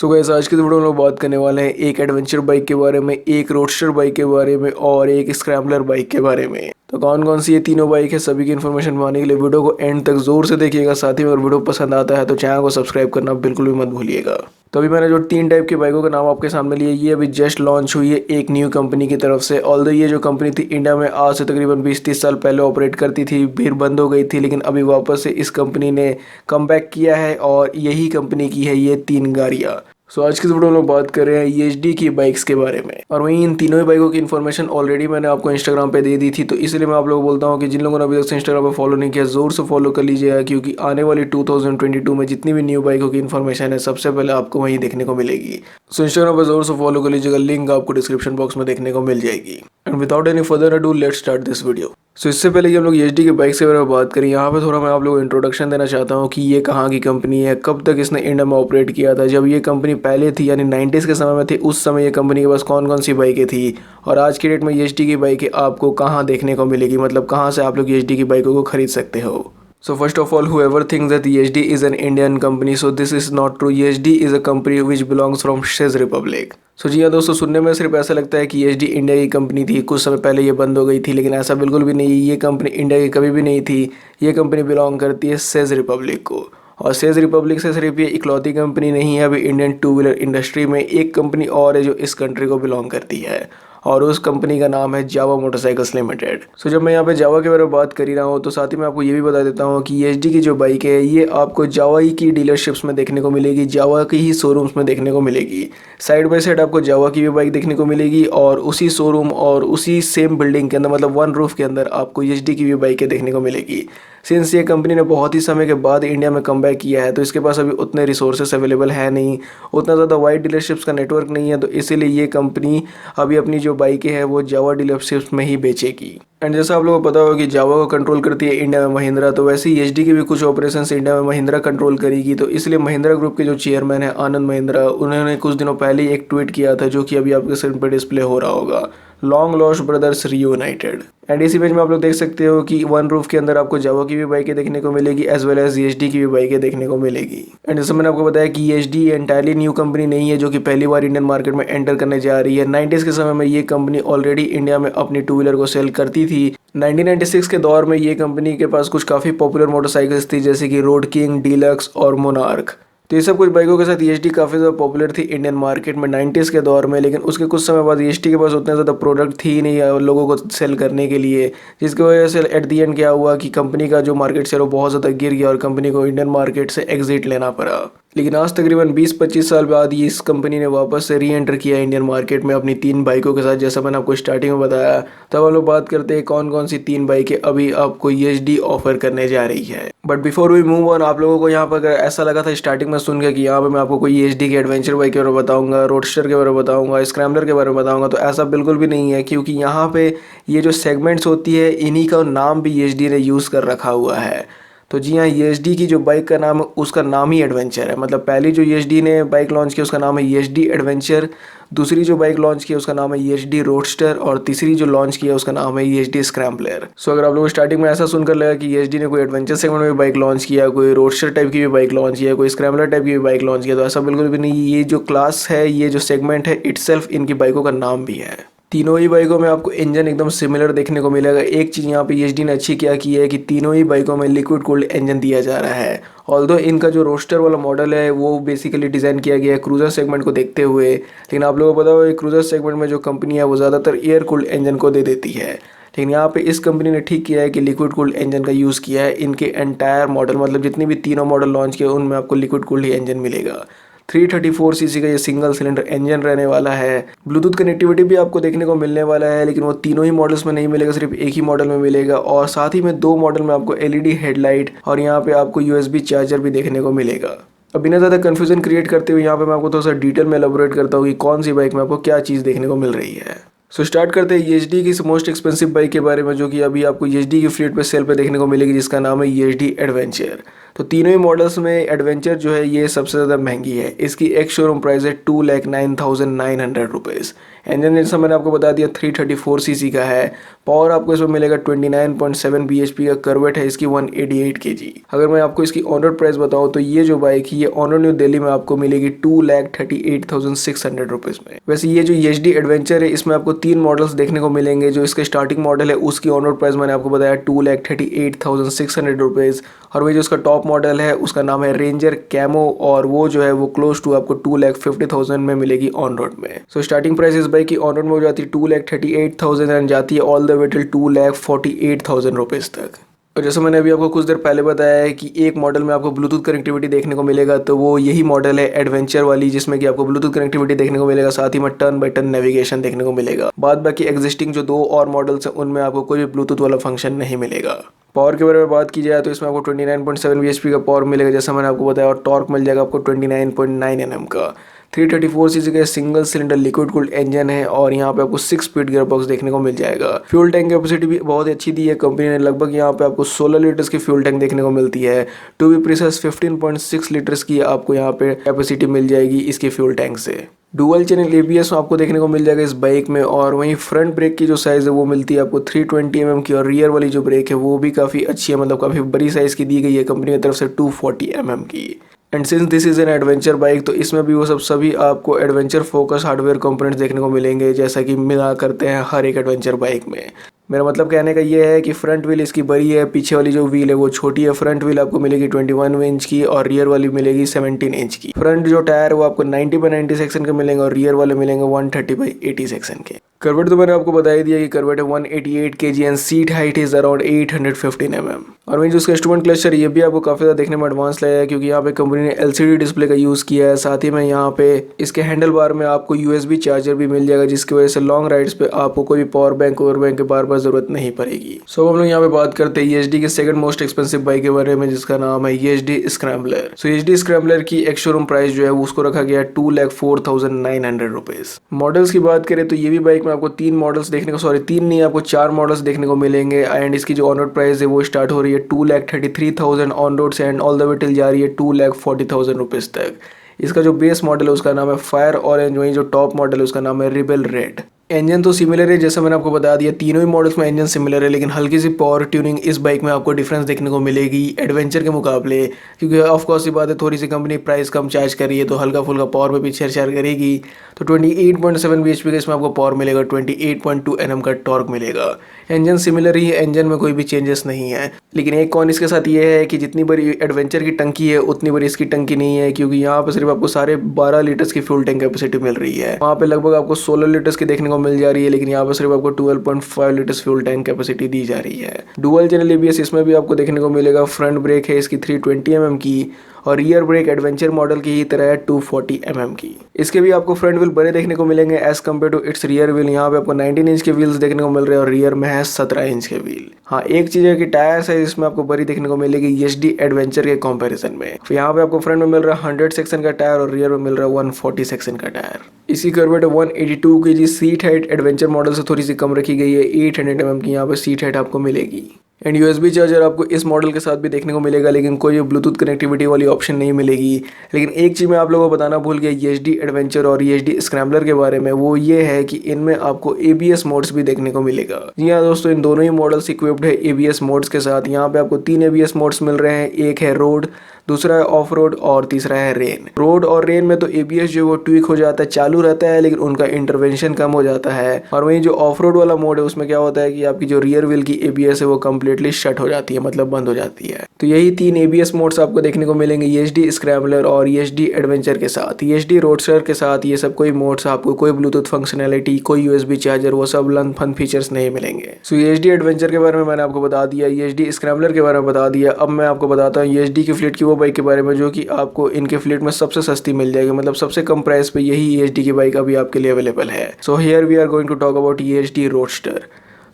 So guys, आज की video में लोग बात करने वाले हैं एक एडवेंचर बाइक के बारे में, एक रोडस्टर बाइक के बारे में और एक स्क्रैम्बलर बाइक के बारे में। तो कौन कौन सी ये तीनों बाइक है, सभी की इन्फॉर्मेशन पाने के लिए वीडियो को एंड तक जोर से देखिएगा। साथ ही में अगर वीडियो पसंद आता है तो चैनल को सब्सक्राइब करना बिल्कुल भी मत भूलिएगा। तो अभी मैंने जो 3 टाइप की बाइकों का नाम आपके सामने लिए, ये अभी जस्ट लॉन्च हुई है एक न्यू कंपनी की तरफ से। ऑल्दो ये जो कंपनी थी इंडिया में आज से तकरीबन 20-30 साल पहले ऑपरेट करती थी, फिर बंद हो गई थी, लेकिन अभी वापस से इस कंपनी ने कम बैक किया है और यही कंपनी की है ये 3 गाड़ियाँ। सो आज की वीडियो में बात कर रहे हैं ईएचडी की बाइक्स के बारे में। और वहीं इन तीनों ही बाइकों की इन्फॉर्मेशन ऑलरेडी मैंने आपको इंस्टाग्राम पे दे दी थी, तो इसलिए मैं आप लोगों को बोलता हूँ कि जिन लोगों ने अभी तक से इंस्टाग्राम पे फॉलो नहीं किया जोर से फॉलो कर लीजिएगा, क्योंकि आने वाली 2022 में जितनी भी न्यू बाइकों की इन्फॉर्मेशन है सबसे पहले आपको वहीं देखने को मिलेगी। सो इंस्टाग्राम पर जोर से फॉलो कर लीजिएगा, लिंक आपको डिस्क्रिप्शन बॉक्स में देखने को मिल जाएगी। And without any further ado let's start this video. So इससे पहले कि हम लोग ईएचडी की बाइक्स के बारे में बात करें, यहाँ पे थोड़ा मैं आप लोगों को इंट्रोडक्शन देना चाहता हूँ कि ये कहाँ की कंपनी है, कब तक इसने इंडिया में ऑपरेट किया था, जब ये कंपनी पहले थी यानी 90s के समय में थी, उस समय ये कंपनी के पास कौन कौन सी बाइकें थी, और आज की डेट में ईएचडी की बाइकें आपको कहाँ देखने को मिलेगी, मतलब कहाँ से आप लोग ईएचडी की बाइकों को खरीद सकते हो। So first of all, whoever thinks that EHD is an Indian company, so this is not true. EHD is a company which belongs from Czech Republic. So जी हाँ दोस्तों, सुनने में सिर्फ ऐसा लगता है कि EHD इंडिया की कंपनी थी, कुछ समय पहले ये बंद हो गई थी, लेकिन ऐसा बिल्कुल भी नहीं। ये कंपनी इंडिया की कभी भी नहीं थी। ये कंपनी बिलोंग करती है सेज रिपब्लिक को, और सेज रिपब्लिक से सिर्फ ये इकलौती कंपनी नहीं है। अभी इंडियन 2 व्हीलर इंडस्ट्री में एक कंपनी और है जो इस कंट्री को बिलोंग करती है, और उस कंपनी का नाम है जावा मोटरसाइकिल्स लिमिटेड। सो जब मैं यहाँ पे जावा के बारे में बात कर ही रहा हूँ, तो साथ ही मैं आपको ये भी बता देता हूँ कि ईएचडी की जो बाइक है ये आपको जावा ही की डीलरशिप्स में देखने को मिलेगी, जावा की ही शोरूम्स में देखने को मिलेगी। साइड बाय साइड आपको जावा की भी बाइक देखने को मिलेगी, और उसी शोरूम और उसी सेम बिल्डिंग के अंदर, मतलब वन रूफ के अंदर आपको ईएचडी की भी बाइकें देखने को मिलेगी। सिंस ये कंपनी ने बहुत ही समय के बाद इंडिया में कमबैक किया है, तो इसके पास अभी उतने रिसोर्सेस अवेलेबल है नहीं, उतना ज़्यादा वाइड डीलरशिप्स का नेटवर्क नहीं है, तो इसीलिए ये कंपनी अभी अपनी जो बाइकें हैं वो जावा डीलरशिप्स में ही बेचेगी। एंड जैसा आप लोगों को पता होगा कि जावा को कंट्रोल करती है इंडिया में महिंद्रा, तो वैसे ही ईएचडी की भी कुछ ऑपरेशंस इंडिया में महिंद्रा कंट्रोल करेगी। तो इसलिए महिंद्रा ग्रुप के जो चेयरमैन है आनंद महिंद्रा, उन्होंने कुछ दिनों पहले ही एक ट्वीट किया था, जो कि अभी आपके स्क्रीन पर डिस्प्ले हो रहा होगा, long lost brothers reunited. And इस इमेज में आप लोग देख सकते हो कि वन रूफ के अंदर आपको जावा की भी बाइकें देखने को मिलेगी, एज वेल एज ईएचडी की भी बाइकें देखने को मिलेगी। एंड जैसे मैंने आपको बताया कि ईएचडी एंटायरली न्यू कंपनी नहीं है जो कि पहली बार इंडियन मार्केट में एंटर करने जा रही है। 90s के समय में ये कंपनी ऑलरेडी इंडिया में अपनी 2 व्हीलर को सेल करती थी। 1996 के दौर में ये कंपनी के पास कुछ काफ़ी पॉपुलर मोटरसाइकिल्स थी, जैसे कि रोड किंग, डीलक्स और मोनार्क। तो ये सब कुछ बाइकों के साथ ईएचडी काफ़ी ज़्यादा पॉपुलर थी इंडियन मार्केट में 90s के दौर में, लेकिन उसके कुछ समय बाद ईएचडी के पास उतने ज़्यादा प्रोडक्ट थी नहीं है लोगों को सेल करने के लिए, जिसकी वजह से एट दी एंड क्या हुआ कि कंपनी का जो मार्केट शेयर वो बहुत ज़्यादा गिर गया और कंपनी को इंडियन मार्केट से एग्जिट लेना पड़ा। लेकिन आज तकरीबन 20-25 साल बाद ये इस कंपनी ने वापस से री एंटर किया इंडियन मार्केट में अपनी 3 बाइकों के साथ, जैसा मैंने आपको स्टार्टिंग में बताया। तब हम लोग बात करते हैं कौन कौन सी 3 बाइकें अभी आपको ईएचडी ऑफर करने जा रही है। But before we move on, आप लोगों को यहाँ पर अगर ऐसा लगा था स्टार्टिंग में सुन के कि यहाँ पर मैं आपको कोई ईएचडी की एडवेंचर बाइक के बारे में बताऊंगा, रोडस्टर के बारे में बताऊंगा, स्क्रैम्बलर के बारे में बताऊंगा, तो ऐसा बिल्कुल भी नहीं है, क्योंकि यहाँ पे ये जो सेगमेंट्स होती है इन्हीं का नाम भी ईएचडी ने यूज़ कर रखा हुआ है। तो जी हाँ, ईएचडी की जो बाइक का नाम है उसका नाम ही एडवेंचर है। मतलब पहली जो ईएचडी ने बाइक लॉन्च की उसका नाम है ईएचडी एडवेंचर, दूसरी जो बाइक लॉन्च की उसका नाम है ईएचडी रोडस्टर, और तीसरी जो लॉन्च किया उसका नाम है ईएचडी स्क्रैम्बलर। सो अगर आप लोगों को स्टार्टिंग में ऐसा सुनकर लगा कि ईएचडी ने कोई एडवेंचर सेगमेंट में बाइक लॉन्च किया, कोई रोडस्टर टाइप की भी बाइक लॉन्च किया, कोई स्क्रैम्बलर टाइप की भी बाइक लॉन्च किया, तो ऐसा बिल्कुल भी नहीं। ये जो क्लास है, ये जो सेगमेंट है, इटसेल्फ इनकी बाइकों का नाम भी है। तीनों ही बाइकों में आपको इंजन एकदम सिमिलर देखने को मिलेगा। एक चीज़ यहाँ पे ईएचडी ने अच्छी क्या की है कि तीनों ही बाइकों में लिक्विड कूल्ड इंजन दिया जा रहा है। ऑल्दो इनका जो रोस्टर वाला मॉडल है वो बेसिकली डिज़ाइन किया गया है क्रूज़र सेगमेंट को देखते हुए, लेकिन आप लोगों को पता होगा क्रूज़र सेगमेंट में जो कंपनी है वो ज़्यादातर एयर कूल्ड इंजन को दे देती है, लेकिन यहाँ पे इस कंपनी ने ठीक किया है कि लिक्विड कूल्ड इंजन का यूज़ किया है। इनके एंटायर मॉडल, मतलब जितनी भी तीनों मॉडल लॉन्च किए उनमें आपको लिक्विड कूल्ड ही इंजन मिलेगा। 334 सीसी का ये सिंगल सिलेंडर इंजन रहने वाला है। ब्लूटूथ कनेक्टिविटी भी आपको देखने को मिलने वाला है, लेकिन वो तीनों ही मॉडल्स में नहीं मिलेगा, सिर्फ एक ही मॉडल में मिलेगा। और साथ ही में 2 मॉडल में आपको एलईडी हेडलाइट और यहाँ पे आपको यूएसबी चार्जर भी देखने को मिलेगा। अब बिना ज़्यादा कन्फ्यूजन क्रिएट करते हुए यहाँ पे मैं आपको थोड़ा सा डिटेल में एलैबोरेट करता हूँ कि कौन सी बाइक में आपको क्या चीज़ देखने को मिल रही है। सो स्टार्ट करते हैं ईएचडी की मोस्ट एक्सपेंसिव बाइक के बारे में, जो कि अभी आपको ईएचडी की फ्लीट पे सेल पे देखने को मिलेगी, जिसका नाम है ईएचडी एडवेंचर। तो तीनों ही मॉडल्स में एडवेंचर जो है ये सबसे ज़्यादा महंगी है। इसकी एक शोरूम प्राइस है 2,09,900 रुपीज़। इंजन जैसा मैंने आपको बता दिया 334 सीसी का है। पावर आपको इसमें मिलेगा 29.7 bhp का। करवेट है इसकी 188 kg। अगर मैं आपको इसकी ऑन रोड प्राइस बताऊं तो ये जो बाइक है ये ऑन रोड न्यू दिल्ली में आपको मिलेगी 2,38,600 रुपीज़ में। वैसे ये जो EHD एडवेंचर है इसमें आपको 3 मॉडल्स देखने को मिलेंगे। जो इसका स्टार्टिंग मॉडल है उसकी ऑन रोड प्राइस मैंने आपको बताया 2,38,600 रुपीज़। और वही जो उसका टॉप मॉडल है उसका नाम है रेंजर कैमो, और वो जो है वो क्लोज टू आपको 2,50,000 में मिलेगी ऑन रोड में। सो स्टार्टिंग प्राइस इस बाइक की ऑन रोड में हो जाती है 2,38,000 एंड जाती है all the way till 2,48,000 rupees तक। और जैसे मैंने अभी आपको कुछ देर पहले बताया है कि एक मॉडल में आपको ब्लूटूथ कनेक्टिविटी देखने को मिलेगा, तो वो यही मॉडल है एडवेंचर वाली, जिसमें कि आपको ब्लूटूथ कनेक्टिविटी देखने को मिलेगा, साथ ही में टर्न बाय टर्न नेविगेशन देखने को मिलेगा। बाद बाकी एग्जिस्टिंग जो 2 और मॉडल्स हैं उनमें आपको कोई भी ब्लूटूथ वाला फंक्शन नहीं मिलेगा। पावर के बारे में बात की जाए तो इसमें आपको 29.7 bhp का पावर मिलेगा जैसा मैंने आपको बताया, और टॉर्क मिल जाएगा आपको 29.9 Nm का। 334 सीसी का single cylinder liquid cooled engine है, और यहाँ पे आपको 6 स्पीड गियर बॉक्स देखने को मिल जाएगा। फ्यूल टैंक कैपेसिटी भी बहुत अच्छी दी है कंपनी ने, लगभग यहाँ पे आपको 16 लीटर्स की फ्यूल टैंक देखने को मिलती है। टू बी प्रिसाइज 15.6 लीटर्स की आपको यहाँ पे कैपेसिटी मिल जाएगी इसके फ्यूल टैंक से। डुअल चैनल ABS आपको देखने को मिल जाएगा इस बाइक में, और वहीं फ्रंट ब्रेक की जो साइज़ है वो मिलती है आपको 320 mm की, और रियर वाली जो ब्रेक है वो भी काफ़ी अच्छी है, मतलब काफ़ी बड़ी साइज़ की दी गई है कंपनी की तरफ से 240 mm की। And since this is an adventure bike तो इसमें भी वो सभी आपको एडवेंचर फोकस हार्डवेयर कंपोनेंट्स देखने को मिलेंगे, जैसा कि मिला करते हैं हर एक एडवेंचर बाइक में। मेरा मतलब कहने का ये है कि फ्रंट व्हील इसकी बड़ी है, पीछे वाली जो व्हील है वो छोटी है। फ्रंट व्हील आपको मिलेगी 21 इंच की और रियर वाली मिलेगी 17 इंच की। फ्रंट जो टायर है वो आपको 90/90 सेक्शन के मिलेंगे और रियर वाले मिलेंगे 130/80 सेक्शन के। करवेट तो मैंने आपको बता ही दिया कि करवेट है 188 kg and seat height is around 815 mm। और वहीं जो उसका इंस्ट्रूमेंट क्लस्टर ये भी आपको काफ़ी ज़्यादा देखने में एडवांस लगा है, क्योंकि यहाँ पे कंपनी ने LCD डिस्प्ले का यूज़ किया है। साथ ही में यहाँ पे इसके हैंडल बार में आपको USB चार्जर भी मिल जाएगा, जिसकी वजह से लॉन्ग राइड्स पे आपको कोई भी पावर बैंक के बार बार जरूरत नहीं पड़ेगी। सो हम लोग यहाँ पे बात करते हैं EHD के सेकंड मोस्ट एक्सपेंसिव बाइक के बारे में, जिसका नाम है EHD स्क्रैम्बलर। सो EHD स्क्रैम्बलर की एक शोरूम प्राइस जो है उसको रखा गया 2,04,900 रुपीज़। मॉडल्स की बात करें तो ये भी बाइक में आपको 3 मॉडल्स देखने को, तीन नहीं आपको 4 मॉडल्स देखने को मिलेंगे। एंड इसकी जो ऑन रोड प्राइस है वो स्टार्ट हो रही है 2,33,000 ऑन रोड से and all the way till जा रही है 2,40,000 रुपीज़ तक। इसका जो बेस मॉडल है उसका नाम है फायर ऑरेंज, वहीं जो टॉप मॉडल है उसका नाम है रिबेल रेड। इंजन तो सिमिलर है जैसा मैंने आपको बता दिया, तीनों ही मॉडल्स में इंजन सिमिलर है, लेकिन हल्की सी पावर ट्यूनिंग इस बाइक में आपको डिफरेंस देखने को मिलेगी एडवेंचर के मुकाबले, क्योंकि ऑफ कोर्स सी बात है थोड़ी सी कंपनी प्राइस कम चार्ज कर रही है तो हल्का फुल्का पावर में भी छेड़छाड़ करेगी। तो 28.7 bhp का इसमें आपको पावर मिलेगा, 28.2 Nm का टॉर्क मिलेगा। इंजन सिमिलर ही है, इंजन में कोई भी चेंजेस नहीं है, लेकिन एक कॉन इसके साथ ये है कि जितनी बड़ी एडवेंचर की टंकी है उतनी बड़ी इसकी टंकी नहीं है, क्योंकि यहाँ पे सिर्फ आपको 12.5 लीटर्स की फ्यूल टैंक कैपेसिटी मिल रही है। वहाँ पे लगभग आपको 16 लीटर्स की देखने को मिल जा रही है, लेकिन यहाँ पे सिर्फ आपको 12.5 लीटर्स फ्यूल टैंक कैपेसिटी दी जा रही है। डुअल चैनल ABS इसमें भी आपको देखने को मिलेगा। फ्रंट ब्रेक है इसकी 320 mm की, और रियर ब्रेक एडवेंचर मॉडल की ही तरह है 240 mm की। इसके भी आपको फ्रंट व्हील बड़े देखने को मिलेंगे as compare to its rear wheel. यहाँ पे आपको 19 इंच के व्हील्स देखने को मिल रहे हैं और रियर में है 17 इंच के व्हील। हाँ, एक चीज़ है कि टायर साइज इसमें आपको बड़ी देखने को मिलेगी EHD एडवेंचर के कंपैरिजन में। फिर यहाँ पे आपको फ्रंट में मिल रहा है 100 सेक्शन का टायर और रियर में मिल रहा है 140 सेक्शन का टायर। इसी kerb weight 182 kg seat height adventure model से थोड़ी सी कम रखी गई है, 800 mm की यहाँ पे सीट हाइट आपको मिलेगी। एंड USB चार्जर आपको इस मॉडल के साथ भी देखने को मिलेगा, लेकिन कोई ब्लूटूथ कनेक्टिविटी वाली ऑप्शन नहीं मिलेगी। लेकिन एक चीज़ मैं आप लोगों को बताना भूल गया EHD एडवेंचर और EHD स्क्रैम्बलर के बारे में, वो ये है कि इनमें आपको ABS मोड्स भी देखने को मिलेगा। जी हाँ दोस्तों, इन दोनों ही मॉडल्स इक्विप्ड है ABS मोड्स के साथ। यहाँ पे आपको 3 ABS मोड्स मिल रहे हैं, एक है रोड, दूसरा है ऑफ रोड और तीसरा है रेन। रोड और रेन में तो ABS जो वो ट्विक हो जाता है, चालू रहता है, लेकिन उनका इंटरवेंशन कम हो जाता है। और वहीं जो ऑफ रोड वाला मोड है उसमें क्या होता है कि आपकी जो रियर व्हील की ABS है वो कम्प्लीटली शट हो जाती है, मतलब बंद हो जाती है। तो यही 3 ABS मोड्स आपको देखने को मिलेंगे EHD स्क्रैम्बलर और EHD एडवेंचर के साथ। EHD रोडस्टर के साथ ये सब कोई मोड्स आपको कोई ब्लूटूथ फंक्शनैलिटी, कोई USB चार्जर, वो सब लन फन फीचर्स नहीं मिलेंगे। सो EHD एडवेंचर के बारे में मैंने आपको बता दिया, EHD स्क्रैम्बलर के बारे में बता दिया। अब मैं आपको बताता हूँ EHD की फ्लीट की वो बाइक के बारे में जो कि आपको इनके फ्लीट में सबसे सस्ती मिल जाएगी, मतलब सबसे कम प्राइस पे यही EHD की बाइक अभी आपके लिए अवेलेबल है। So here we are going to talk about EHD roadster.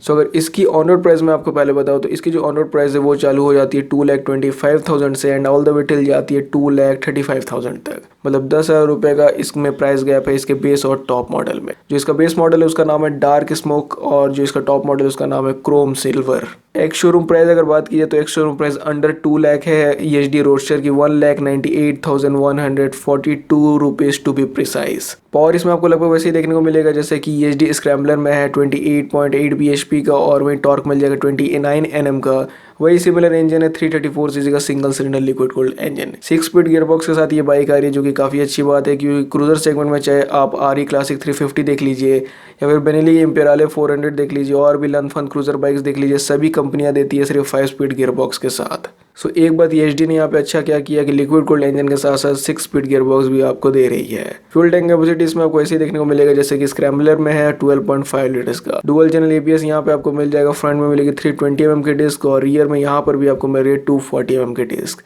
So अगर इसकी ऑन रोड प्राइस मैं आपको पहले बताऊँ तो इसकी जो ऑन रोड प्राइस है वो चालू हो जाती है 2,25,000 से and all the way till जाती है 2,35,000 तक। मतलब 10,000 रुपये का इसमें प्राइस गैप है इसके बेस और टॉप मॉडल में। जो इसका बेस मॉडल है उसका नाम है डार्क स्मोक और जो इसका टॉप मॉडल है उसका नाम है chrome silver. Ex showroom price अगर बात की जाए तो ex showroom price under 2 lakh है EHD रोडस्टर की 1,98,142 rupees to be precise. Power इसमें आपको लगभग वैसे ही देखने को मिलेगा जैसे कि EHD स्क्रैम्बलर में है 28.8 bhp का और वहीं टॉर्क मिल जाएगा 29 Nm का। वही सिमिलर इंजन है 334 cc का single cylinder liquid cooled engine. 6 speed gearbox के साथ ये बाइक आ रही है जो कि काफ़ी अच्छी बात है क्योंकि क्रूजर सेगमेंट में चाहे आप RE क्लासिक 350 देख लीजिए या फिर बेनेली इम्पेराले 400 देख लीजिए और भी लनफन क्रूजर बाइक्स देख लीजिए, सभी कंपनियां देती है सिर्फ 5 स्पीड गियरबॉक्स के साथ। सो एक बात EHD ने यहाँ पे अच्छा क्या किया कि लिक्विड कूल्ड इंजन के साथ साथ 6 स्पीड गियरबॉक्स भी आपको दे रही है। फ्यूल टैंक कैपेसिटी इसमें आपको ऐसे ही देखने को मिलेगा जैसे कि स्क्रैम्बलर में है 12.5 लीटर्स का। डुअल चैनल ABS यहाँ पे आपको मिल जाएगा। फ्रंट में मिलेगी 320 mm की डिस्क और रियर में यहाँ पर भी आपको मिल रही है 240 mm की डिस्क।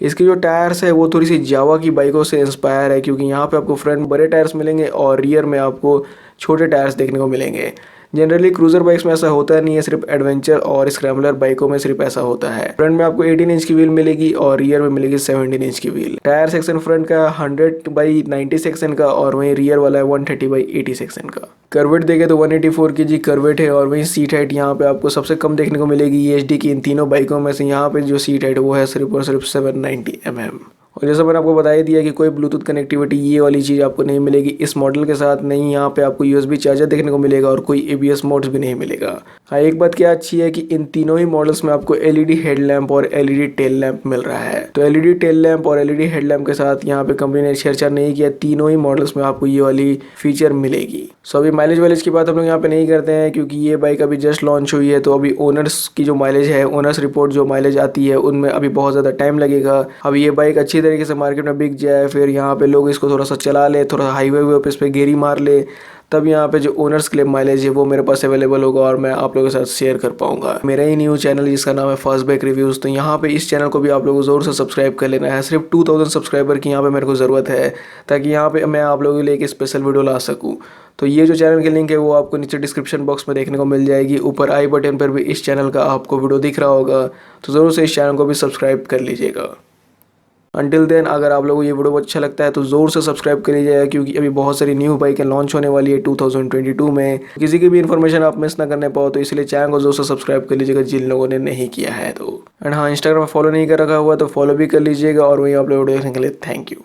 इसके जो टायर्स है वो थोड़ी सी जावा की बाइकों से इंस्पायर है क्योंकि यहाँ पे आपको फ्रंट बड़े टायर्स मिलेंगे और रियर में आपको छोटे टायर्स देखने को मिलेंगे। जनरली क्रूजर बाइक्स में ऐसा होता नहीं है, सिर्फ एडवेंचर और स्क्रैम्बलर बाइकों में सिर्फ ऐसा होता है। फ्रंट में आपको 18 इंच की व्हील मिलेगी और रियर में मिलेगी 17 इंच की व्हील। टायर सेक्शन फ्रंट का 100/90 सेक्शन का और वहीं रियर वाला है 130/80 सेक्शन का। करवेट देखे तो 184 kg करवेट है और वहीं सीट हाइट यहाँ पे आपको सबसे कम देखने को मिलेगी EHD की इन तीनों बाइकों में से। यहाँ पे जो सीट हाइट है वो है सिर्फ और सिर्फ 790 mm। और जैसा मैंने आपको बता ही दिया कि कोई ब्लूटूथ कनेक्टिविटी ये वाली चीज़ आपको नहीं मिलेगी इस मॉडल के साथ। नहीं, यहाँ पे आपको USB चार्जर देखने को मिलेगा और कोई ABS मोड्स भी नहीं मिलेगा। हाँ, एक बात क्या अच्छी है कि इन तीनों ही मॉडल्स में आपको LED हेडलैम्प और LED टेल लैंप मिल रहा है। तो LED टेल लैंप और LED हेडलैम्प के साथ यहाँ पे कंपनी ने छेड़छाड़ नहीं किया, तीनों ही मॉडल्स में आपको ये वाली फीचर मिलेगी। सो अभी माइलेज की बात हम लोग यहाँ पे नहीं करते हैं क्योंकि ये बाइक अभी जस्ट लॉन्च हुई है। तो अभी ओनर्स की जो माइलेज है, ओनर्स रिपोर्ट जो माइलेज आती है उनमें अभी बहुत ज़्यादा टाइम लगेगा। अब ये बाइक अच्छी तरीके से मार्केट में बिक जाए, फिर यहाँ पे लोग इसको थोड़ा सा चला ले, थोड़ा हाईवे पे इस पर गेरी मार ले, तब यहाँ पे जो ओनर्स क्लेम माइलेज है वो मेरे पास अवेलेबल होगा और मैं आप लोगों के साथ शेयर कर पाऊंगा। मेरा ही न्यू चैनल जिसका नाम है फास्ट बाइक रिव्यूज़, तो यहाँ पे इस चैनल को भी आप लोगों को ज़रूर से सब्सक्राइब कर लेना है। सिर्फ 2000 सब्सक्राइबर की यहाँ पे मेरे को ज़रूरत है ताकि यहाँ पे मैं आप लोगों के लिए एक स्पेशल वीडियो ला सकूँ। तो ये जो चैनल की लिंक है वो आपको नीचे डिस्क्रिप्शन बॉक्स में देखने को मिल जाएगी। ऊपर आई बटन पर भी इस चैनल का आपको वीडियो दिख रहा होगा, तो ज़रूर से इस चैनल को भी सब्सक्राइब कर लीजिएगा। अंटिल देन, अगर आप लोगों को ये वीडियो अच्छा लगता है तो ज़ोर से सब्सक्राइब कर लीजिएगा क्योंकि अभी बहुत सारी न्यू बाइकें लॉन्च होने वाली है 2022 में। किसी की भी इन्फॉर्मेशन आप मिस ना करने पाओ, तो इसलिए चैनल को ज़ोर से सब्सक्राइब कर लीजिएगा जिन लोगों ने नहीं किया है तो। एंड हाँ, इंस्टाग्राम में फॉलो नहीं कर रखा हुआ तो फॉलो भी कर लीजिएगा और वहीं आप लोग वीडियो देखने के लिए थैंक यू।